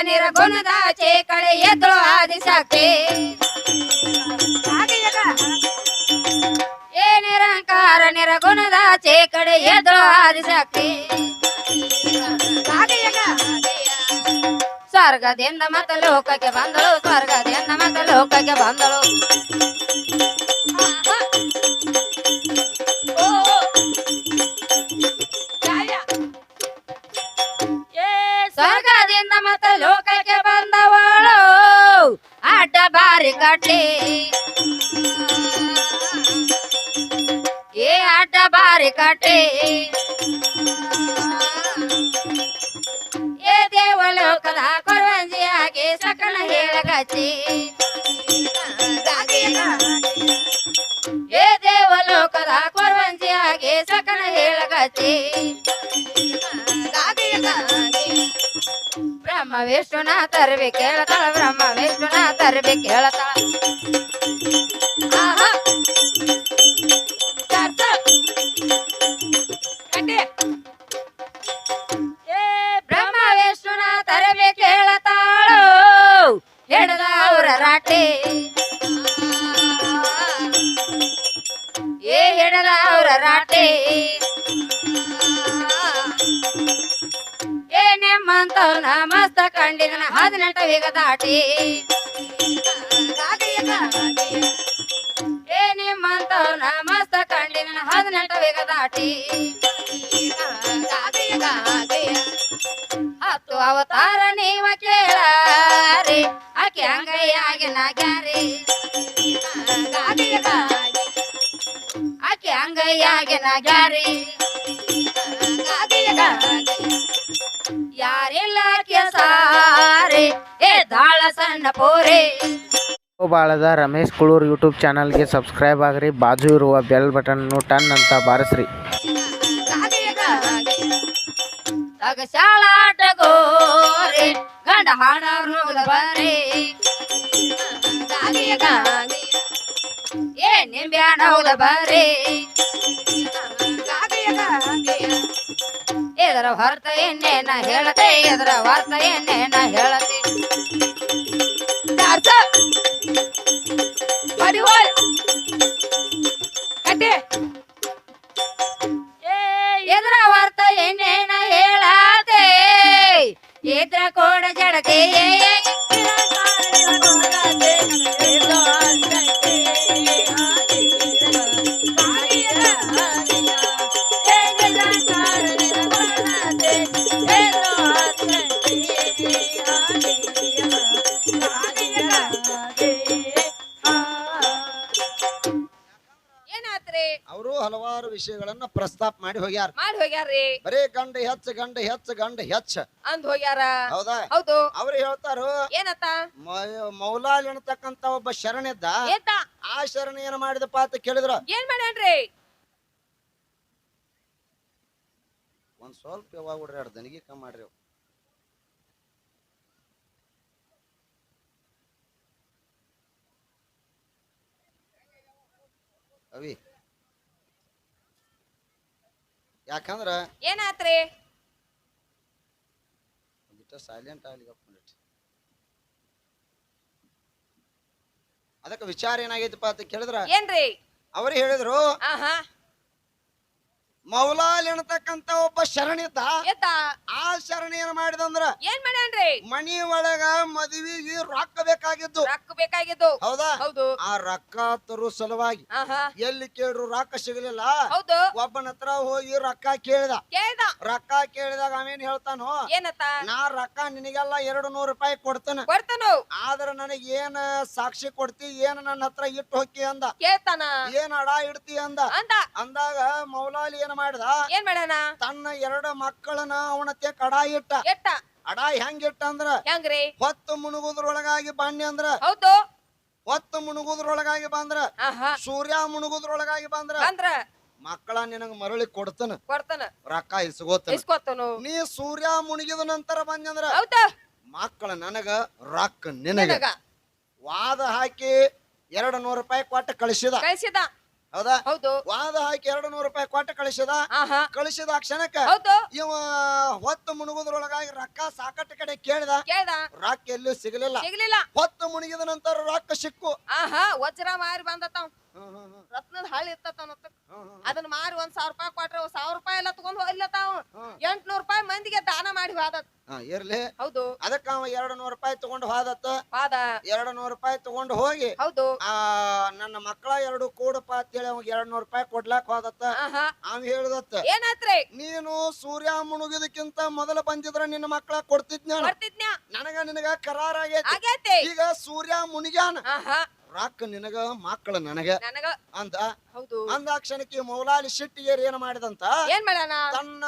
ನಿರ್ಗುಣದಾಚೆ ಕಡೆ ಎದ್ದು ಆದಿಶಕ್ತಿ ಏ ನಿರಂಕಾರ ನಿರ್ಗುಣದಾಚೆ ಕಡೆ ಎದ್ದು ಆದಿಶಕ್ತಿ ಸ್ವರ್ಗದಿಂದ ಮತ್ತು ಲೋಕಕ್ಕೆ ಬಂದಳು ಸ್ವರ್ಗದಿಂದ ಮತ್ತು ಲೋಕಕ್ಕೆ ಬಂದಳು ಸ್ವರ್ಗದಿಂದ ಮತ್ತು ಲೋಕಕ್ಕೆ ಬಂದವಳು ಅಡ್ಡ ಬಾರಿ ಕಟ್ಟಿ ಏ ಅಡ್ಡ ಬಾರಿ ಕಟ್ಟಿ ಏ ದೇವಲೋಕದ ಕೊರವಂಜಿಯಾಗಿ ಸಕಲ ಹೇಳಗಚ್ಚಿ ಏ ದೇವಲೋಕದ ಕೊರವಂಜಿಯಾಗಿ ಸಕಲ ಹೇಳಗಚ್ಚಿ ಬ್ರಹ್ಮ ವಿಷ್ಣುನ ತರಬಿ ಕೇಳತಾಳ ಬ್ರಹ್ಮ ವಿಷ್ಣುನ ತರಬಿ ಕೇಳತಾಳ ಬ್ರಹ್ಮ ವಿಷ್ಣುನ ತರಬಿ ಕೇಳತಾಳು ಹಿಡದ ಅವರ ರಾಟೆ ಏ ಹಿಡದ ಅವರ ರಾಟೆ ಏ ನಿಮ್ಮಂತವನ ಮಸ್ತ ಕಂಡಿದನ 18 ವೇಗ ದಾಟಿ ಏ ನಿಮ್ಮಂತವನ ಮಸ್ತ ಕಂಡಿದನ 18 ವೇಗ ದಾಟಿ ಹತ್ತು ಅವತಾರ ನೀವ ಕೇಳಾರಿ ಆಕೆ ಅಂಗೈಯಾಗಿ ನಾಗ್ಯಾರಿ ಆಕೆ ಅಂಗೈಯಾಗಿ ನಾಗ್ಯಾರಿ ಯಾರಿಲ್ಲ ಸಾರಿ ಏ ದಾಳ ಸಣ್ಣ ಪೋರೆ ಬಾಳದ ರಮೇಶ್ ಕುಳೂರ್ ಯೂಟ್ಯೂಬ್ ಚಾನಲ್ಗೆ ಸಬ್ಸ್ಕ್ರೈಬ್ ಆಗ್ರಿ ಬಾಜು ಇರುವ ಬೆಲ್ ಬಟನ್ ಟನ್ ಅಂತ ಬಾರಿಸ್ರಿ ತಗಶಾಳಾಟ ಗೋರೆ ಗಂಡ ಹಾಡೋದ ಬರೇ ಏ ನಿಂಬ್ಯಾಣದ ಬರೇ ಎದರ ಹೊರತ ಎನ್ನೇನ ಹೇಳತೆ ಎದರ ಹೊರತ ಎನ್ನೇನ ಹೇಳತೆ ಎದರ ಹೊರತ ಎನ್ನೇನ ಹೇಳತೆ ಎದ್ರ ಕೋಡ ಜಡತೆ ಅವರು ಹಲವಾರು ವಿಷಯಗಳನ್ನ ಪ್ರಸ್ತಾಪ ಮಾಡಿ ಹೋಗ್ಯಾರ್ರಿ ಬರೇ ಗಂಡ ಹೆಚ್ಚ ಅಂದ್ ಹೋಗ್ಯಾರ ಹೌದಾ ಹೌದು ಅವ್ರು ಹೇಳ್ತಾರು ಏನತ್ತ ಮೌಲಾಲ್ ಎನ್ನತಕ್ಕಂತ ಒಬ್ಬ ಶರಣಿದ್ದ ಆ ಶರಣ ಏನ್ ಮಾಡಿದಪ್ಪ ಅಂತ ಕೇಳಿದ್ರ ಏನ್ ಮಾಡ್ಯಾನ್ರಿ ಒಂದ್ ಸ್ವಲ್ಪ ಯಾವಾಗ ಹುಡ್ರಿ ದನಿಗೆ ಕಮ್ಮಿ ಮಾಡ್ರಿ ಅವಿ ಯಾಕಂದ್ರ ಏನಾತ್ರಿ ಸೈಲೆಂಟ್ ಆಗ್ಲಿ ಅದಕ್ಕೆ ವಿಚಾರ ಏನಾಗೈತಪ್ಪ ಅಂತ ಕೇಳಿದ್ರ ಏನ್ರಿ ಅವ್ರು ಹೇಳಿದ್ರು ಮೌಲಾಲ್ ಎನ್ನತಕ್ಕಂತ ಒಬ್ಬ ಶರಣಿದ್ದ ಆ ಶರಣ ಏನ್ ಮಾಡಿದಂದ್ರ ಏನ್ ಮಾಡ್ಯಾನ್ರಿ ಮನಿ ಒಳಗ ಮದುವೆಗೆ ರೊಕ್ಕ ಬೇಕಾಗಿದ್ದು ಹೌದಾ ಹೌದು ಆ ರೊಕ್ಕ ತರು ಸಲುವಾಗಿ ಎಲ್ಲಿ ಕೇಳ್ರು ರೊಕ್ಕ ಸಿಗಲಿಲ್ಲ ಹೌದು ಒಬ್ಬನ ಹತ್ರ ಹೋಗಿ ರೊಕ್ಕ ರೊಕ್ಕ ಕೇಳಿದಾಗ ಅವೇನ್ ಹೇಳ್ತಾನೋ ಏನತ್ತ ನಾ ರೊಕ್ಕ ನಿನಗೆಲ್ಲ 200 ರೂಪಾಯಿ ಕೊಡ್ತಾನ ಆದ್ರ ನನಗ್ ಏನ್ ಸಾಕ್ಷಿ ಕೊಡ್ತಿ ಏನ್ ನನ್ನ ಹತ್ರ ಇಟ್ಟು ಹೋಗಿ ಅಂದ ಕೇಳ್ತಾನ ಏನ್ ಅಡ ಇಡ್ತಿ ಅಂದಾಗ ಮೌಲಾಲಿ ಏನ್ ಮಾಡ್ದ ತನ್ನ 2 ಮಕ್ಕಳನ್ನ ಅವನತ್ತೆ ಕಡ ಇಟ್ಟ ಅಡ ಹೆಂಗಿಟ್ಟ ಅಂದ್ರ ಹೊತ್ತು ಮುಣುಗುದ್ರೊಳಗಾಗಿ ಬನ್ನಿ ಅಂದ್ರ ಹೊತ್ತು ಮುಣುಗುದ್ರೊಳಗಾಗಿ ಬಂದ್ರ ಸೂರ್ಯ ಮುಣುಗುದ್ರೊಳಗಾಗಿ ಬಂದ್ರ ಮಕ್ಕಳ ನಿನಗ ಮರಳಿ ಕೊಡ್ತಾನ ರೊಕ್ಕ ಇಸ್ಕೋತನು ನೀ ಸೂರ್ಯ ಮುಣುಗಿದ ನಂತರ ಬಂದ್ರ ಮಕ್ಕಳ ನನಗ ರೊಕ್ಕ ನಿನಗ ವಾದ ಹಾಕಿ 200 ರೂಪಾಯಿ ಕೊಟ್ಟ ಕಳಿಸಿದ ಹೌದಾ ವಾದ ಹಾಕಿ ಆಕೆ 200 ರೂಪಾಯಿ ಕೊಟ್ಟು ಕಳಿಸಿದ. ಆಹಾ ಕಳಿಸಿದ ಕ್ಷಣಕ್ಕ ಹೌದು ಇವ ಹೊತ್ತು ಮುಳುಗುದ್ರೊಳಗಾಗಿ ರೊಕ್ಕ ಸಾಕಟ್ಟು ಕಡೆ ಕೇಳಿದ. ಕೇಳ್ದ ರೊಕ್ಕ ಎಲ್ಲೂ ಸಿಗಲಿಲ್ಲ. ಸಿಗ್ಲಿಲ್ಲ. ಹೊತ್ತು ಮುಳುಗಿದ ನಂತರ ರೊಕ್ಕ ಸಿಕ್ಕು. ಆಹಾ ವಜ್ರ ಮಾರಿ ಬಂದತಾವ್ ರತ್ನದ ಹಳ್ಳಿ ಇರ್ತತ ಅದನ್ನ ಮಾರಿ 1000 ರೂಪಾಯಿ ಕೊಟ್ರೆ 1000 ರೂಪಾಯಿ ಎಲ್ಲ ತಗೊಂಡ್ ಹೋಗ್ಲತ್ತಾವ 800 ರೂಪಾಯಿ ಮಂದಿಗೆ ದಾನ ಮಾಡಿ ಹೋದತ್. ಇರ್ಲಿ ಹೌದು ಅದಕ್ಕ ಅವ 200 ರೂಪಾಯಿ ತಗೊಂಡು ಹೋದತ್ತ. ಹೋದ 200 ರೂಪಾಯಿ ತಗೊಂಡು ಹೋಗಿ ಹೌದು ನನ್ನ ಮಕ್ಕಳ 2 ಕೂಡಪ್ಪ ಅಂತೇಳಿ ಅವಾಗ 200 ರೂಪಾಯಿ ಕೊಡ್ಲಾಕ್ ಹೋದತ್ತ. ಆಹಾ ಅವ್ ಹೇಳ್ದತ್ತ, ಏನಾತ್ರಿ ನೀನು ಸೂರ್ಯ ಮುಳುಗಿದಕ್ಕಿಂತ ಮೊದಲು ಬಂದಿದ್ರ ನಿನ್ನ ಮಕ್ಕಳ ಕೊಡ್ತಿದ್ನ. ಬರ್ತಿದ್ನ್ಯಾ ನಿನಗ ಕರಾರ ಆಗೈತಿ. ಆಗೈತಿ. ಈಗ ಸೂರ್ಯ ಮುನಿಗ್ಯಾನ, ಆಹಾ ರೊಕ್ಕ ನಿನಗ ಮಕ್ಕಳ ನನಗ ನನಗ ಅಂದ. ಹೌದು ಅಂದ ಕ್ಷಣಕ್ಕೆ ಮೌಲಾಲಿ ಸಿಟ್ಟಿಗೇರಿ ಏನ್ ಮಾಡಿದಂತ, ಏನ್ ಮಾಡ್ಯಾನ ತನ್ನ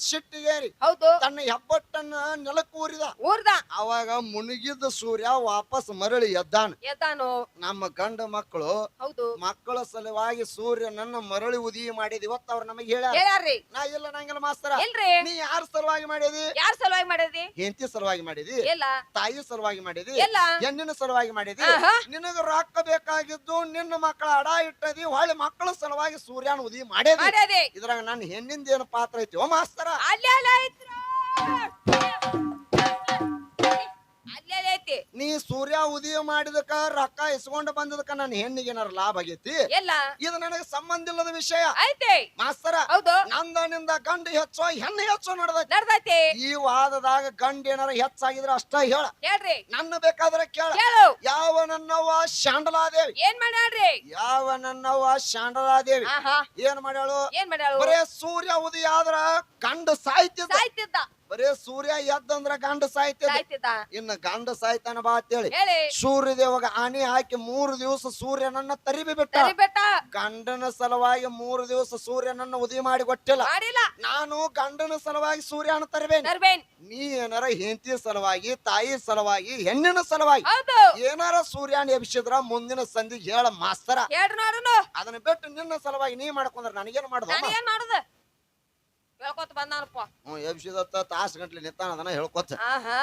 ಸಿಟ್ಟಿಗೇರಿ ಹೌದು ತನ್ನ ಹೆಬ್ಬಟ್ಟನ್ನ ನೆಲಕ್ಕೂರಿದ. ಊರ್ದ ಅವಾಗ ಮುಳುಗಿದ ಸೂರ್ಯ ವಾಪಸ್ ಮರಳಿ ಎದ್ದಾನ. ಎದ್ದಾನು ನಮ್ಮ ಗಂಡ ಮಕ್ಕಳು ಹೌದು ಮಕ್ಕಳ ಸಲುವಾಗಿ ಸೂರ್ಯನನ್ನ ಮರಳಿ ಉದಿ ಮಾಡಿದ. ಇವತ್ತು ಅವ್ರು ನಮಗೆ ಹೇಳ್ಯಾರ. ಹೇಳ್ಯಾರ್ರಿ ನಾ ಇಲ್ಲ ನಂಗಿಲ್ಲ ಮಾಸ್ತರ. ಇಲ್ರಿ ನೀ ಯಾರ ಸಲುವಾಗಿ ಮಾಡಿದಿ? ಯಾರ್ ಸಲುವಾಗಿ ಮಾಡಿದ್ರಿ? ಹೆಂಡತಿ ಸಲುವಾಗಿ ಮಾಡಿದಿ, ಇಲ್ಲ ತಾಯಿ ಸಲುವಾಗಿ ಮಾಡಿದಿ, ಇಲ್ಲ ಹೆಣ್ಣಿನ ಸಲುವಾಗಿ ಮಾಡಿದಿ. ಆಹಾ ನಿನಗ ರೊಕ್ಕ ಬೇಕಾಗಿದ್ದು ನಿನ್ನ ಮಕ್ಕಳ ಅಡ ಇಟ್ಟದಿ. ಹೊಳ್ಳಿ ಮಕ್ಕಳ ಸಲುವಾಗಿ ಸೂರ್ಯನ ಉದಿ ಮಾಡೇದಿ. ಮಾಡ್ಯಾದಿ. ಇದ್ರಾಗ ನನ್ನ ಹೆಣ್ಣಿಂದ ಏನು ಪಾತ್ರ ಐತಿ? ಓ ಮಾಸ್ತರ, ಅಲ್ಲೇ ಐತ್ರಿ ಅಲ್ಲೇ ಐತಿ. ನೀ ಸೂರ್ಯ ಉದಯ ಮಾಡಿದಕ್ಕ ರೊಕ್ಕ ಇಸ್ಕೊಂಡು ಬಂದದಕ್ಕ ನನ್ನ ಹೆಣ್ಣಿಗೆ ಏನಾರ ಲಾಭ ಆಗೈತಿ? ಎಲ್ಲ ಇದು ನನಗೆ ಸಂಬಂಧ ಇಲ್ಲದ ವಿಷಯ ಐತಿ. ಮಾಸ್ತರ. ಹೌದು ನಂದನಿಂದ ಗಂಡ ಹೆಚ್ಚೋ ಹೆಣ್ಣು ಹೆಚ್ಚೋ ನಡೆದೈತಿ. ನಡ್ದೈತಿ. ಈ ವಾದದಾಗ ಗಂಡ ಏನಾರ ಹೆಚ್ಚಾಗಿದ್ರ ಅಷ್ಟ ಹೇಳ, ಹೇಳ್ರಿ ನನ್ನ ಬೇಕಾದ್ರೆ ಕೇಳ. ಕೇಳು ಯಾವ ನನ್ನವ್ವ ಶಾಂಡಲಾದೇವಿ, ಏನ್ ಮಾಡ್ಯಾಳ್ರಿ? ಯಾವ ನನ್ನವ್ವ ಶಾಂಡಲಾದೇವಿ ಆಹಾ ಏನ್ ಮಾಡ್ಯಾಳು? ಏನ್ ಮಾಡ್ಯಾಳು? ಬರೇ ಸೂರ್ಯ ಉದಯ ಆದ್ರ ಗಂಡ ಸಾಯ್ತಿದ್ದ. ಸಾಯ್ತಿದ್ದ ಬರೇ ಸೂರ್ಯ ಎದ್ದಂದ್ರ ಗಂಡ ಸಾಯ್ತಿದ್ದ. ಸಾಯ್ತಿದ್ದ. ಇನ್ನ ಗಂಡ ಸಾಯ್ತಾನ ಬಾ ಅಂತೇಳಿ ಹೇಳಿ ಸೂರ್ಯ ದೇವಗ ಆನಿ ಹಾಕಿ 3 ದಿವಸ ಸೂರ್ಯನನ್ನ ತರಿಬಿ ಬಿಟ್ಟ. ಬೆಟ್ಟ ಗಂಡನ ಸಲುವಾಗಿ 3 ದಿವಸ ಸೂರ್ಯನನ್ನ ಉದಯ ಮಾಡಿ ಕೊಟ್ಟಿಲ್ಲ. ಮಾಡಿಲ್ಲ. ನಾನು ಗಂಡನ ಸಲುವಾಗಿ ಸೂರ್ಯನ ತರಬೇನೆ. ತರ್ಬೇನ್. ನೀ ಏನಾರ ಹೆಂಡತಿ ಸಲುವಾಗಿ, ತಾಯಿ ಸಲುವಾಗಿ, ಹೆಣ್ಣಿನ ಸಲುವಾಗಿ ಹೌದು ಏನಾರ ಸೂರ್ಯನ ಎಬ್ಸಿದ್ರ ಮುಂದಿನ ಸಂಧಿಗೆ ಹೇಳ ಮಾಸ್ತರ. ಹೇಳ್ರಿ ನೋಡುನು. ಅದನ್ನ ಬಿಟ್ಟು ನಿನ್ನ ಸಲುವಾಗಿ ನೀ ಮಾಡ್ಕೊಂಡ್ರ ನನಗೇನ್ ಮಾಡುದ? ನನಗೇನ್ ಮಾಡುದ? ಹೇಳ್ಕೊತ ಬಂದಾನಪ್ಪ. ಎಬ್ಸಿದತ್ತ ತಾಸ್ ಗಂಟ್ಲೆ ನಿಂತಾನ ಅದನ್ನ ಹೇಳ್ಕೊತ. ಆಹಾ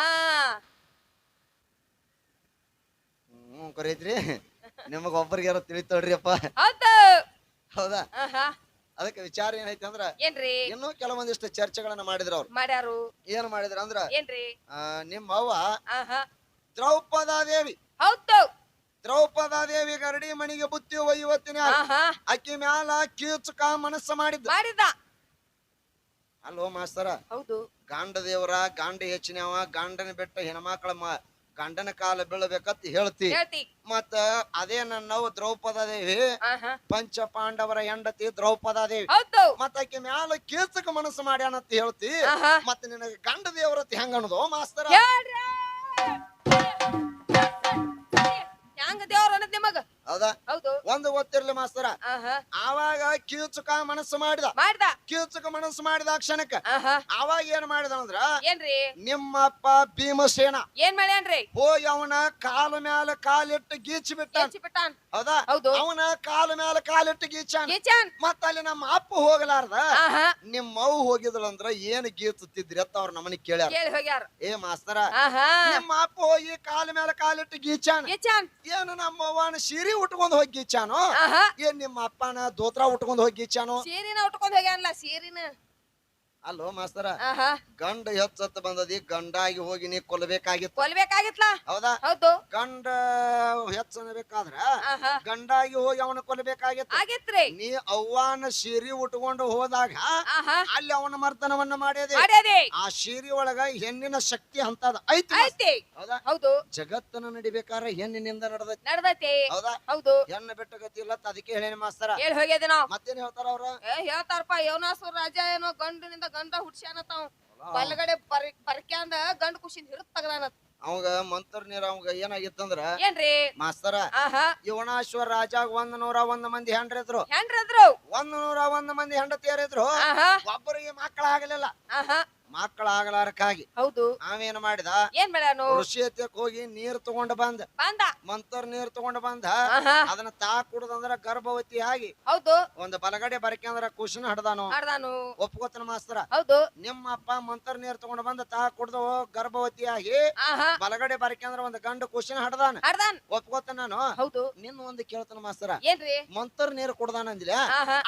ಕರೀತ್ರಿ ನಿಮಗ ಒಬ್ಬರಿಗಾರ ತಿಳಿತೋಡ್ರಿಯಪ್ಪ. ಹೌದು ಹೌದಾ? ಆಹಾ ಅದಕ್ಕೆ ವಿಚಾರ ಏನೈತಿ ಅಂದ್ರ ಏನ್ರಿ ಇನ್ನೂ ಕೆಲವೊಂದಿಷ್ಟು ಚರ್ಚೆಗಳನ್ನ ಮಾಡಿದ್ರ ಅವ್ರು. ಮಾಡ್ಯಾರು? ಏನ್ ಮಾಡಿದ್ರ ಅಂದ್ರ ಏನ್ರಿ? ನಿಮ್ಮ ಅವ್ವ ಆಹಾ ದ್ರೌಪದಾದೇವಿ, ಹೌದು ದ್ರೌಪದಾದೇವಿ ಗರಡಿ ಮಣಿಗೆ ಬುತ್ತಿ ಒಯ್ಯುವತ್ತಿನ ಆಹಾ ಅಕ್ಕಿ ಮ್ಯಾಲ ಕೀಚುಕ ಮನಸ್ಸು ಮಾಡಿದ್ದ. ಮಾಡಿದ್ದ. ಅಲ್ವೋ ಮಾಸ್ತರ, ಹೌದು ಗಂಡ ದೇವರ ಗಂಡ ಹೆಚ್ಚಿನವ, ಗಂಡನ ಬಿಟ್ಟ ಹೆಣ್ಮಕ್ಳ ಗಂಡನ ಕಾಲ ಬೀಳಬೇಕಂತ ಹೇಳ್ತಿ. ಹೇಳ್ತಿ. ಮತ್ತ ಅದೇ ನನ್ನವು ದ್ರೌಪದಾದೇವಿ ಆಹಾ ಪಂಚ ಪಾಂಡವರ ಹೆಂಡತಿ ದ್ರೌಪದಾದೇವಿ. ಹೌದು ಮತ್ತ ಆಕಿ ಮ್ಯಾಲ ಕೀಚಕ ಮನಸ್ಸು ಮಾಡ್ಯಾನಂತ ಹೇಳ್ತಿ. ಆಹಾ ಮತ್ತ ನಿನಗ ಗಂಡ ದೇವರತಿ ಹೆಂಗ ಅನ್ನೋದು ಮಾಸ್ತರ? ಹೇಳ್ರಿ. ಹ್ಯಾಂಗ ದೇವ್ರ ಅನ್ನದ್ ನಿಮಗ? ಹೌದಾ? ಹೌದು ಒಂದು ಗೊತ್ತಿರ್ಲಿ ಮಾಸ್ತರ, ಆಹಾ ಆವಾಗ ಕೀಚಕ ಮನಸ್ಸು ಮಾಡಿದ. ಮಾಡ್ದ. ಕೀಚಕ ಮನಸ್ಸು ಮಾಡಿದ ಕ್ಷಣಕ್ಕ ಆಹಾ ಆವಾಗ ಏನ್ ಮಾಡಿದ ಅಂದ್ರ, ಏನ್ರಿ? ನಿಮ್ಮಪ್ಪ ಭೀಮಸೇನ ಏನ್ ಮಾಡ್ಯಾನ್ರಿ? ಹೋಗಿ ಅವನ ಕಾಲ ಮ್ಯಾಲ ಕಾಲಿಟ್ಟು ಗೀಚಿ ಬಿಟ್ಟ. ಬಿಟ್ಟಾನ್. ಹೌದಾ? ಹೌದು ಅವನ ಕಾಲ ಮ್ಯಾಲ ಕಾಲಿಟ್ಟು ಗೀಚಾನ್. ಗೀಚಾನ್. ಮತ್ತ ಅಲ್ಲಿ ನಮ್ಮ ಅಪ್ಪ ಹೋಗಲಾರ್ದ ಆಹಾ ನಿಮ್ಮ ಅವ್ವ ಹೋಗಿದಳಂದ್ರ ಏನ್ ಗೀಚುತ್ತಿದ್ರಿ ಅಂತ ಅವ್ರ ನಮ್ಮನಿ ಕೇಳ್ಯಾರ. ಕೇಳಿ ಹೋಗ್ಯಾರ. ಏ ಮಾಸ್ತರ, ಆಹಾ ನಿಮ್ಮ ಅಪ್ಪ ಹೋಗಿ ಕಾಲ ಮ್ಯಾಲ ಕಾಲಿಟ್ಟು ಗೀಚಾನ್. ಗೀಚಾನ್. ಏನು ನಮ್ಮ ಅವ್ವನ ಸೀರೆ ಉಟ್ಕೊಂಡ್ ಹೋಗಿ ಗೀಚಾನೋ, ಆಹಾ ಏನ್ ನಿಮ್ಮ ಅಪ್ಪನ ದೋತ್ರ ಉಟ್ಕೊಂಡ್ ಹೋಗಿ ಗೀಚಾನೋ? ಸೀರಿನ ಉಟ್ಕೊಂಡ್ ಹೋಗ್ಯಾನಲ್ಲ ಸೀರಿನ. ಅಲ್ಲೋ ಮಾಸ್ತರ, ಆಹಾ ಗಂಡ ಹೆಚ್ಚತ್ತ ಬಂದದಿ, ಗಂಡಾಗಿ ಹೋಗಿ ನೀ ಕೊಲ್ಲಬೇಕಾಗಿತ್ತು. ಕೊಲ್ಬೇಕಾಗಿತ್ಲಾ? ಹೌದಾ? ಹೌದು ಗಂಡ ಹೆಚ್ಚಬೇಕಾದ್ರ ಆಹಾ ಗಂಡಾಗಿ ಹೋಗಿ ಅವನ ಕೊಲ್ಲಬೇಕಾಗಿತ್ತು. ಆಗಿತ್ರಿ. ನೀ ಅವ್ವನ ಸೀರೆ ಉಟ್ಕೊಂಡು ಹೋದಾಗ ಆಹಾ ಅಲ್ಲಿ ಅವನ ಮರ್ತನವನ್ನ ಮಾಡ್ಯದೆ. ಮಾಡ್ಯಾದಿ. ಆ ಸೀರೆ ಒಳಗ ಹೆಣ್ಣಿನ ಶಕ್ತಿ ಅಂತದ ಐತಿ. ಐತಿ. ಹೌದಾ? ಹೌದು ಜಗತ್ತನ್ನ ನಡಿಬೇಕಾರ ಹೆಣ್ಣಿನಿಂದ ನಡೆದೈತಿ. ನಡ್ದೈತಿ. ಹೌದಾ? ಹೌದು ಹೆಣ್ಣು ಬಿಟ್ಟ ಗತಿ ಇಲ್ಲ, ಅದಕ್ಕೆ ಹೇಳೇನಿ ಮಾಸ್ತರ. ಹೇಳಿ ಹೋಗ್ಯದ ನಾವ್. ಮತ್ತೇನ್ ಹೇಳ್ತಾರ ಅವ್ರ? ಹೇಳ್ತಾರಪ್ಪ, ಯೋನಾಸುರ ರಾಜ ಏನೋ ಗಂಡನಿಂದ ಗಂಡ ಹುಡ್ಸ್ಯಾನತಾವ್. ಬಲಗಡೆ ಪರ್ಕ್ಯಾಂದ ಗಂಡ ಖುಷಿಯಿಂದ ಹಿರಿದ್ ತಗದಾನ. ಅವಾಗ ಮಂತ್ರ ನೀರ ಅವಾಗ ಏನಾಗಿತ್ತಂದ್ರ ಏನ್ರಿ ಮಾಸ್ತರ, ಆಹಾ ಯವನಾಶ್ವರ ರಾಜಾಗ 101 ಮಂದಿ ಹೆಂಡ್ರಿದ್ರು. ಹೆಂಡ್ರದ್ರು 101 ಮಂದಿ ಹೆಂಡತಿಯರಿದ್ರು. ಆಹಾ ಒಬ್ಬರಿಗೆ ಮಕ್ಕಳಾಗಲಿಲ್ಲ. ಆಹಾ ಮಕ್ಕಳಾಗಲಾರಕ್ಕಾಗಿ ಹೌದು ನಾವೇನ್ ಮಾಡಿದ ಏನ್ ಮಾಡ್ಯಾನು ಋಷಿ ಹತ್ಯಕ್ ಹೋಗಿ ನೀರ್ ತಗೊಂಡ್ ಬಂದ ಮಂತರ್ ನೀರ್ ತಗೊಂಡ್ ಬಂದ ಅದನ್ನ ಕುಡುದಂದ್ರ ಗರ್ಭವತಿ ಆಗಿ ಹೌದು ಒಂದ್ ಬಲಗಡೆ ಬರಕಂದ್ರ ಕುಶನ ಹಡ್ದಾನು ಒಪ್ಕೋತನ ಮಾಸ್ತರ ಹೌದು ನಿಮ್ಮ ಅಪ್ಪ ಮಂತರ್ ನೀರ್ ತಗೊಂಡ್ ಬಂದ ಕುಡ್ದು ಗರ್ಭವತಿ ಆಗಿ ಬಲಗಡೆ ಬರಕಂದ್ರ ಒಂದ್ ಗಂಡ ಕುಶನ ಹಡ್ದಾನ ಒಪ್ಕೋತನ ನಾನು ಹೌದು ನಿನ್ನ ಒಂದ್ ಕೇಳ್ತಾನ ಮಾಸ್ತರ ಏನ್ರಿ ಮಂತರ್ ನೀರ್ ಕುಡ್ದಾನ ಅಂದಿಲ್ಲ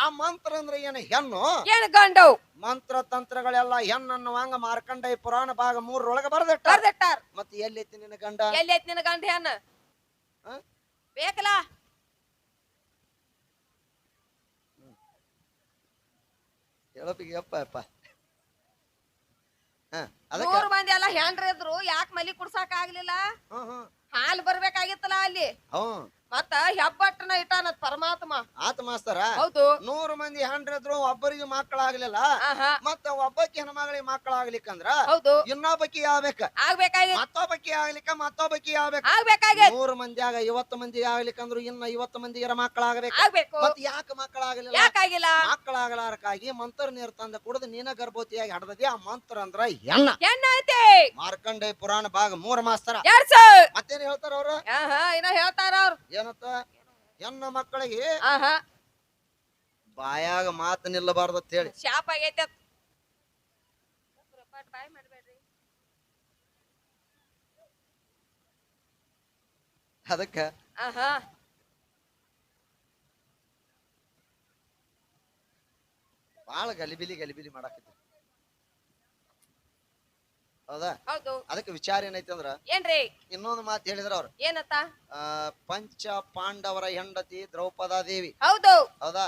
ಆ ಮಂತ್ರ ಅಂದ್ರೆ ಏನ ಹೆಣ್ಣು ಏನ್ ಗಂಡು ಮಂತ್ರ ತಂತ್ರಗಳೆಲ್ಲ ಹೆಣ್ಣನ್ನುವಂಗ ಮಾರ್ಕಂಡೈ ಪುರಾಣ ಭಾಗ 3 ಬರ್ದಿಟ್ಟಾರ ಮತ್ತೆ ಎಲ್ಲೈತಿ ನಿನ್ನ ಗಂಡ ಎಲ್ಲೈತಿ ನಿನ್ನ ಗಂಡ ಹೆಣ್ಣ ಬೇಕಲ್ಲ ಹೇಳಪ್ಪ ಅಪ್ಪ 3 ಮಂದಿ ಎಲ್ಲ ಹೆಣ್ರ ಇದ್ರು ಯಾಕೆ ಮಲಿ ಕುಡ್ಸಾಕ ಆಗ್ಲಿಲ್ಲ ಹಾಲು ಬರ್ಬೇಕಾಗಿತ್ತಲ್ಲ ಅಲ್ಲಿ ಮತ್ತ ಹೆಬ್ಬಟ್ಟನ ಇಟ್ಟಾನ ಪರಮಾತ್ಮ ಆತ ಮಾಸ್ತರ ಹೌದು 100 ಮಂದಿ ಹೆಂಡ್ರಿದ್ರು ಒಬ್ಬರಿಗೆ ಮಕ್ಕಳಾಗ್ಲಿಲ್ಲ ಮತ್ತ ಒಬ್ಬಕ್ಕೆ ಹೆಣ್ಮಗಳಿಗೆ ಮಕ್ಕಳಾಗ್ಲಿಕ್ಕಂದ್ರ ಹೌದು ಇನ್ನೊಬ್ಬಕಿ ಆಗ್ಬೇಕಾಗಿ ಮತ್ತೊಬ್ಬಕಿ ಮತ್ತೊಬ್ಬಕಿ 100 ಮಂದಿಯಾಗ 50 ಮಂದಿ ಆಗ್ಲಿಕ್ಕಂದ್ರು ಇನ್ನ 50 ಮಂದಿಗರ ಮಕ್ಕಳಾಗಬೇಕು ಮತ್ ಯಾಕೆ ಮಕ್ಕಳಾಗಲಿಲ್ಲ ಮಕ್ಕಳಾಗಲಾರಕ್ಕಾಗಿ ಮಂತ್ರ ನೀರ್ ತಂದ ಕುಡಿದು ನೀನ ಗರ್ಭವತಿಯಾಗಿ ಹಡದಿ ಆ ಮಂತ್ರ ಅಂದ್ರ ಹೆಣ್ಣೈತಿ ಮಾರ್ಕಂಡೇ ಪುರಾಣ ಭಾಗ 3 ಮಾಸ್ತರ ಮತ್ತೇನ್ ಹೇಳ್ತಾರ ಅವ್ರು ಹೇಳ್ತಾರ ಅವ್ರು ಏನತ್ತ ಹೆಣ್ಣ ಮಕ್ಕಳಿಗೆ ಬಾಯಾಗ ಮಾತು ನಿಲ್ಲಬಾರ್ದು ಅಂತ ಹೇಳಿ ಶಾಪ ಆಗೈತೆ ಅದಕ್ಕ ಬಾಳ ಗಲಿಬಿಲಿ ಮಾಡಾಕತ್ತಿ ಹೌದಾ ಅದಕ್ಕೆ ವಿಚಾರ ಏನೈತಿ ಅಂದ್ರ ಏನ್ರಿ ಇನ್ನೊಂದು ಮಾತು ಹೇಳಿದ್ರ ಅವ್ರು ಏನತ್ತ ಪಂಚ ಪಾಂಡವರ ಹೆಂಡತಿ ದ್ರೌಪದಾ ದೇವಿ ಹೌದಾ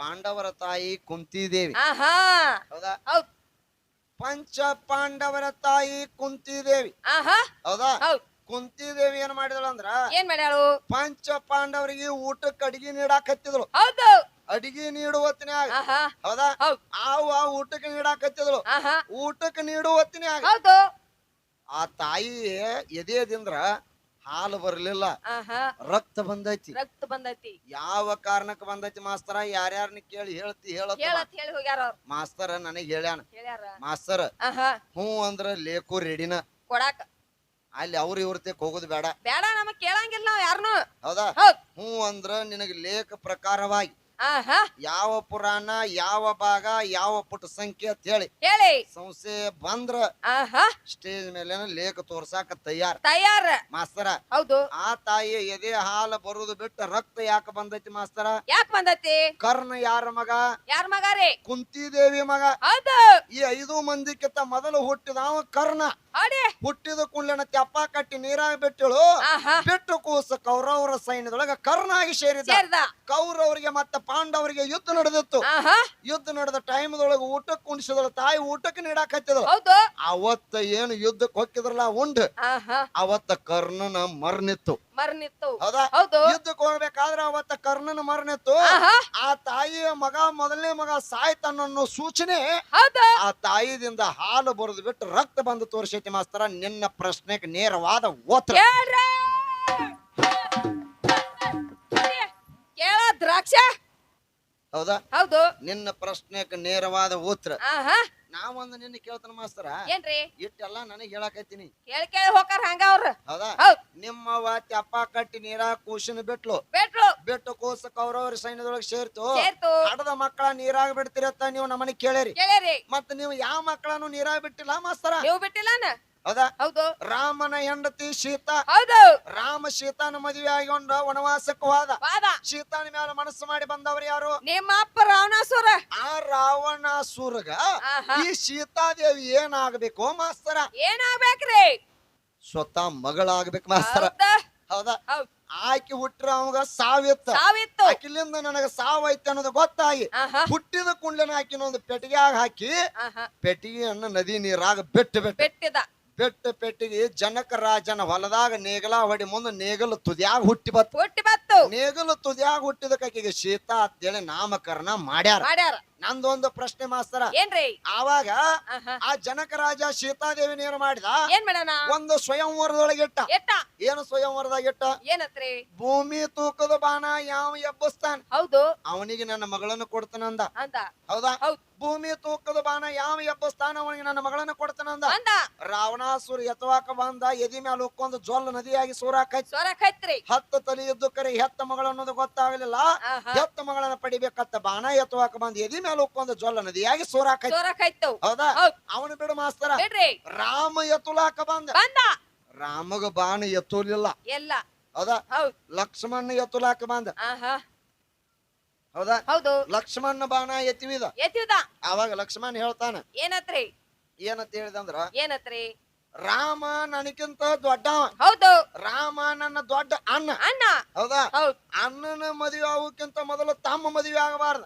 ಪಾಂಡವರ ತಾಯಿ ಕುಂತಿ ದೇವಿ ಹೌದಾ ಪಂಚ ಪಾಂಡವರ ತಾಯಿ ಕುಂತಿ ದೇವಿ ಹೌದಾ ಕುಂತಿ ದೇವಿ ಏನ್ ಮಾಡಿದಳು ಅಂದ್ರ ಏನ್ ಮಾಡ್ಯಾಳು ಪಂಚ ಪಾಂಡವರಿಗೆ ಊಟಕ್ಕೆ ಅಡಿಗೆ ನೀಡಾಕತ್ತಿದಳು ಅಡಿಗೆ ನೀಡುವತ್ತಿನ್ಯಾಗ ಹೌದಾ ಆ ಊಟಕ್ಕೆ ನೀಡಾಕತ್ತಿದಳು ಊಟಕ್ಕೆ ನೀಡುವತ್ತಿನ್ಯಾಗ ಆ ತಾಯಿ ಎದೆಯದಿಂದ್ರ ಹಾಲು ಬರ್ಲಿಲ್ಲ ರಕ್ತ ಬಂದೈತಿ ಯಾವ ಕಾರಣಕ್ಕೆ ಬಂದೈತಿ ಮಾಸ್ತರ ಯಾರ್ಯಾರನ್ನ ಕೇಳಿ ಹೇಳ ಮಾಸ್ತರ ನನಗ್ ಹೇಳ್ಯಾನ ಮಾಸ್ತರ ಹ್ಞೂ ಅಂದ್ರ ಲೇಕು ರೆಡಿನ ಕೊಡಾಕ ಅಲ್ಲಿ ಇವ್ರ ಹೋಗೋದು ಬೇಡ ನಮಗ್ ಕೇಳಂಗಿಲ್ಲ ನಾವ್ ಯಾರನು ಹೌದಾ ಹ್ಞೂ ಅಂದ್ರ ನಿನಗ್ ಲೇಖ ಪ್ರಕಾರವಾಗಿ ಯಾವ ಪುರಾಣ ಯಾವ ಭಾಗ ಯಾವ ಪುಟ ಸಂಖ್ಯೆ ಅಂತ ಹೇಳಿ ಸಂಸ್ಥೆ ಬಂದ್ರ ಸ್ಟೇಜ್ ಮೇಲೆ ಲೇಖ ತೋರ್ಸಾಕ ತಯಾರ ಮಾಸ್ತರ ಹೌದು ಆ ತಾಯಿ ಎದೆ ಹಾಲು ಬರುದು ಬಿಟ್ಟು ರಕ್ತ ಯಾಕೆ ಬಂದೈತಿ ಮಾಸ್ತರ ಯಾಕೆ ಬಂದೈತಿ ಕರ್ಣ ಯಾರ ಮಗ ರೀ ಕುಂತಿ ದೇವಿ ಮಗ ಹೌದು ಈ 5 ಮಂದಿಕ್ಕಿಂತ ಮೊದಲು ಹುಟ್ಟಿದವ ಕರ್ಣ ಹುಟ್ಟಿದ ಕುಂಡ್ಲನ ತೆಪ್ಪ ಕಟ್ಟಿ ನೀರಾಗ ಬಿಟ್ಟಳು ಬಿಟ್ಟು ಕೂಸ ಕೌರವರ ಸೈನ್ಯದೊಳಗ ಕರ್ಣ ಆಗಿ ಸೇರಿದ ಕೌರವರಿಗೆ ಮತ್ತೆ ಪಾಂಡವರಿಗೆ ಯುದ್ಧ ನಡೆದಿತ್ತು ಯುದ್ಧ ನಡೆದ ಟೈಮ್ದೊಳಗ ಊಟಕ್ಕೆ ಕುಣಿಸಿದಳು ತಾಯಿ ಊಟಕ್ಕೆ ನೀಡಾಕ್ ಹತ್ತಿದಳು ಅವತ್ತ ಏನು ಯುದ್ಧಕ್ಕೆ ಹೊಕ್ಕಿದ್ರಲ್ಲ ಉಂಡ್ ಅವತ್ತ ಕರ್ಣನ ಮರ್ನಿತ್ತು ಹೌದಾ ಯುದ್ಧಕ್ಕೆ ಹೋಗ್ಬೇಕಾದ್ರೆ ಅವತ್ತ ಕರ್ಣನ ಮರ್ನಿತ್ತು ಆ ತಾಯಿಯ ಮಗ ಮೊದಲನೇ ಮಗ ಸಾಯ್ತಾನನ್ನೋ ಸೂಚನೆ ಆ ತಾಯಿದಿಂದ ಹಾಲು ಬರೆದು ಬಿಟ್ಟು ರಕ್ತ ಬಂದು ತೋರಿಸೈತಿ ಮಾಸ್ತರ ನಿನ್ನ ಪ್ರಶ್ನೆಗೆ ನೇರವಾದ ಉತ್ತರ ದ್ರಾಕ್ಷ ಹೌದಾ ಹೌದು ನಿನ್ನ ಪ್ರಶ್ನೆಗೆ ನೇರವಾದ ಉತ್ತರ ನಾವೊಂದು ನಿನ್ನ ಕೇಳ್ತಾನ ಮಾಸ್ತರ ಏನ್ರಿ ಇಟ್ಟೆಲ್ಲ ನನಗೆ ಹೇಳಕತ್ತೀನಿ ಕೇಳಿ ಹೋಗಾರ ಹಂಗ ಅವ್ರ ಹೌದಾ ನಿಮ್ಮವ ತೆಪ್ಪ ಕಟ್ಟಿ ನೀರ ಕೂಸಿನ ಬಿಟ್ಟು ಕೂಸ ಕೌರವರ ಸೈನ್ಯದೊಳಗೆ ಸೇರ್ತು ಹಡದ ಮಕ್ಕಳ ನೀರಾಗ ಬಿಡ್ತಿರತ್ತ ನೀವು ನಮ್ಮನೆ ಕೇಳಿರಿ ಮತ್ತ ನೀವು ಯಾವ ಮಕ್ಕಳನ್ನು ನೀರಾಗ ಬಿಟ್ಟಿಲ್ಲ ಮಾಸ್ತರ ನೀವು ಬಿಟ್ಟಿಲ್ಲ ಹೌದಾ ಹೌದು ರಾಮನ ಹೆಂಡತಿ ಸೀತಾ ಹೌದು ರಾಮ ಸೀತಾನ ಮದುವೆ ಆಗಿಕೊಂಡ ವನವಾಸಕ್ಕೆ ಹೋದ ಸೀತಾನ ಮೇಲೆ ಮನಸ್ಸು ಮಾಡಿ ಬಂದವ್ರು ಯಾರು ನಿಮ್ಮ ಅಪ್ಪ ರಾವಣಾಸುರ ಆ ರಾವಣಾಸುರಗ ಈ ಸೀತಾದೇವಿ ಏನಾಗ್ಬೇಕು ಮಾಸ್ತರ ಏನಾಗ್ಬೇಕ್ರಿ ಸ್ವತಃ ಮಗಳಾಗ್ಬೇಕು ಮಾಸ್ತರ ಹೌದಾ ಆಕಿ ಹುಟ್ರ ಅವಾಗ ಸಾವಿತ್ತು ಆಕಿಲಿಂದ ನನಗ ಸಾವೈತೆ ಅನ್ನೋದು ಗೊತ್ತಾಗಿ ಹುಟ್ಟಿದ ಕುಂಡ್ಲನ ಆಕಿನೊಂದು ಪೆಟ್ಟಿಗೆ ಹಾಕಿ ಪೆಟ್ಟಿಗೆಯನ್ನ ನದಿ ನೀರಾಗ ಪೆಟ್ಟಿಗೆ ಜನಕ ರಾಜನ ಹೊಲದಾಗ ನೇಗಲ ಹೊಡಿ ಮುಂದೆ ನೇಗಲು ತುದಿಯಾಗ ಹುಟ್ಟಿ ಬತ್ತು ನೇಗಲು ತುದಿಯಾಗ ಹುಟ್ಟಿದಕ್ಕೆ ಆಕಿಗೆ ಸೀತಾ ಅಂತೇಳಿ ನಾಮಕರಣ ಮಾಡ್ಯಾರ ನಂದೊಂದು ಪ್ರಶ್ನೆ ಮಾಸ್ತರ. ಏನ್ರಿ? ಆವಾಗ ಆ ಜನಕ ರಾಜ ಸೀತಾದೇವಿನ ಏನ್ ಮಾಡಿದ? ಏನ್ ಮಾಡ್ಯಾನ? ಒಂದು ಸ್ವಯಂವರದೊಳಗಿಟ್ಟ. ಏನು ಸ್ವಯಂವರದಾಗ ಇಟ್ಟ? ಏನತ್ರಿ? ಭೂಮಿ ತೂಕದ ಬಾಣ ಯಾವ ಎಬ್ಬಸ್ತಾನ ಹೌದು ಅವನಿಗೆ ನನ್ನ ಮಗಳನ್ನು ಕೊಡ್ತಾನಂದ. ಅಂತ ಹೌದಾ? ಭೂಮಿ ತೂಕದ ಬಾಣ ಯಾವ ಎಬ್ಬಸ್ತಾನ ಅವನಿಗೆ ನನ್ನ ಮಗಳನ್ನು ಕೊಡ್ತಾನಂದ. ರಾವಣಾಸುರ ಎತ್ತವಾಕ ಬಂದ, ಎದಿ ಮೇಲೆ ಉಕ್ಕೊಂದು ಜೊಲ್ಲ ನದಿಯಾಗಿ ಸೂರಾಕೈತ್ರಿ. 10 ತಲೆ ಇದ್ದು ಕರೆ ಹೆತ್ತ ಮಗಳು ಅನ್ನೋದು ಗೊತ್ತಾಗಲಿಲ್ಲ. ಹೆತ್ತ ಮಗಳನ್ನ ಪಡಿಬೇಕತ್ತ ಬಾಣ ಎತ್ತವಾಕ ಬಂದ, ಎದಿ ಮೇಲೆ ಉಕ್ಕೊಂದು ಜೊಲ್ಲ ನದಿಯಾಗಿ ಸೂರಾಕೈತು. ಹೌದಾ? ಅವನು ಬಿಡು ಮಾಸ್ತರ. ರಾಮ ಎತ್ತುಲಾಕ ಬಂದ, ರಾಮಗ ಬಾಣ ಎತ್ತುಲಿಲ್ಲ. ಹೌದಾ? ಲಕ್ಷ್ಮಣ ಎತ್ತುಲಾಕ ಬಂದ. ಹೌದಾ? ಲಕ್ಷ್ಮಣ ಬಾಣ ಎತ್ತಿವಿದ. ಅವಾಗ ಲಕ್ಷ್ಮಣ ಹೇಳ್ತಾನ ಏನತ್ರಿ? ಏನಂತ ಹೇಳಿದಂದ್ರ ರಾಮ ನನಗಿಂತ ದೊಡ್ಡವ. ಹೌದು. ರಾಮ ನನ್ನ ದೊಡ್ಡ ಅಣ್ಣ. ಹೌದಾ? ಅಣ್ಣನ ಮದುವೆ ಆಗೋಕ್ಕಿಂತ ಮೊದಲು ತಮ್ಮ ಮದುವೆ ಆಗಬಾರ್ದು.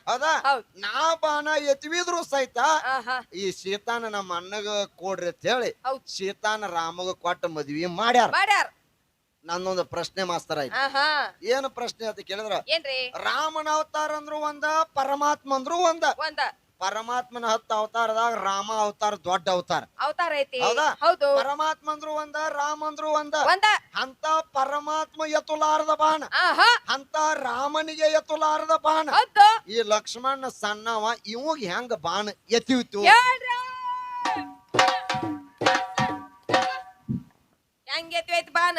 ಹೌದಾ? ನಾ ಬಾಣ ಎತ್ತಿವಿದ್ರು ಸಹಿತ ಈ ಸೀತಾನ ನಮ್ಮ ಅಣ್ಣಗ ಕೊಡ್ರಿ ಅಂತ ಹೇಳಿ ಸೀತಾನ ರಾಮಗ ಕೊಟ್ಟ ಮದ್ವಿ ಮಾಡ್ಯಾರ. ನನ್ನೊಂದು ಪ್ರಶ್ನೆ ಮಾಸ್ತರ ಆಯ್ತು. ಏನು ಪ್ರಶ್ನೆ ಅಂತ ಕೇಳಿದ್ರ, ರಾಮನ ಅವತಾರ ಅಂದ್ರು ಒಂದ, ಪರಮಾತ್ಮ ಅಂದ್ರು ಒಂದ. ಪರಮಾತ್ಮನ 10 ಅವತಾರದಾಗ ರಾಮ ಅವತಾರ ದೊಡ್ಡ ಅವತಾರ ಐತಿ. ಹೌದಾ? ಪರಮಾತ್ಮ ಅಂದ್ರು ಒಂದ, ರಾಮ ಅಂದ್ರು ಒಂದ. ಅಂತ ಪರಮಾತ್ಮ ಎತ್ತುಲಾರದ ಬಾಣ, ಅಂತ ರಾಮನಿಗೆ ಎತ್ತುಲಾರದ ಬಾಣ ಈ ಲಕ್ಷ್ಮಣ ಸಣ್ಣವ, ಇವಾಗ ಹೆಂಗ ಬಾಣ ಎತ್ತಿವಿತು? ಬಾಣ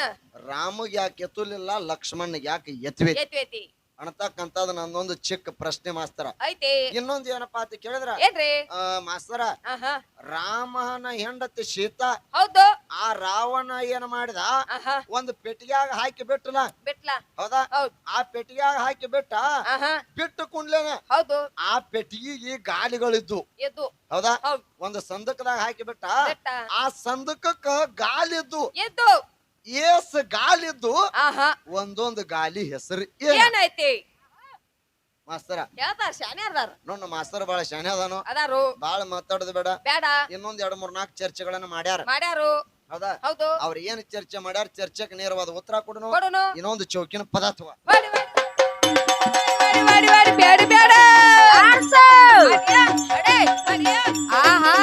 ರಾಮಗೆ ಯಾಕೆ ಎತ್ತಲಿಲ್ಲ, ಲಕ್ಷ್ಮಣ್ಗೆ ಯಾಕೆ ಎತ್ತುವೇತಿ ಅನ್ನತಕ್ಕಂಥದ್ದು ನಂದೊಂದು ಚಿಕ್ಕ ಪ್ರಶ್ನೆ ಮಾಸ್ತರ ಐತಿ. ಇನ್ನೊಂದು ಏನಪ್ಪಾ ಅಂತ ಕೇಳಿದ್ರ ಮಾಸ್ತರ, ರಾಮನ ಹೆಂಡತಿ ಸೀತಾ, ಹೌದು, ಆ ರಾವಣ ಏನ್ ಮಾಡಿದ, ಒಂದು ಪೆಟ್ಟಿಗೆಯಾಗ ಹಾಕಿ ಬಿಟ್ಟಲ. ಹೌದಾ? ಆ ಪೆಟ್ಟಿಗೆಯಾಗ ಹಾಕಿ ಬಿಟ್ಟು ಕುಂಡ್ಲೇನೆ ಆ ಪೆಟ್ಟಿಗೆಗೆ ಗಾಲಿಗಳಿದ್ದು. ಹೌದಾ? ಒಂದು ಸಂದಕದಾಗ ಹಾಕಿ ಬಿಟ್ಟ, ಆ ಸಂದಕಕ್ಕ ಗಾಲಿದ್ದು. ಏಸ್ ಗಾಲಿದ್ದು ಒಂದೊಂದು ಗಾಲಿ ಹೆಸರು ಏನೈತಿ ಮಾಸ್ತರ? ನೋಡ್ ಮಾಸ್ತರ ಬಾಳ ಶಾನೆ ಅದಾನು, ಬಾಳ ಮಾತಾಡೋದು ಬೇಡ. ಇನ್ನೊಂದ್ 2-3-4 ಚರ್ಚೆಗಳನ್ನ ಮಾಡ್ಯಾರ. ಹೌದಾ? ಅವ್ರ ಏನ್ ಚರ್ಚೆ ಮಾಡ್ಯಾರ, ಚರ್ಚೆಗೆ ನೇರವಾದ ಉತ್ತರ ಕೊಡೋನು. ಇನ್ನೊಂದು ಚೌಕಿನ ಪದಾರ್ಥ ಆಹಾ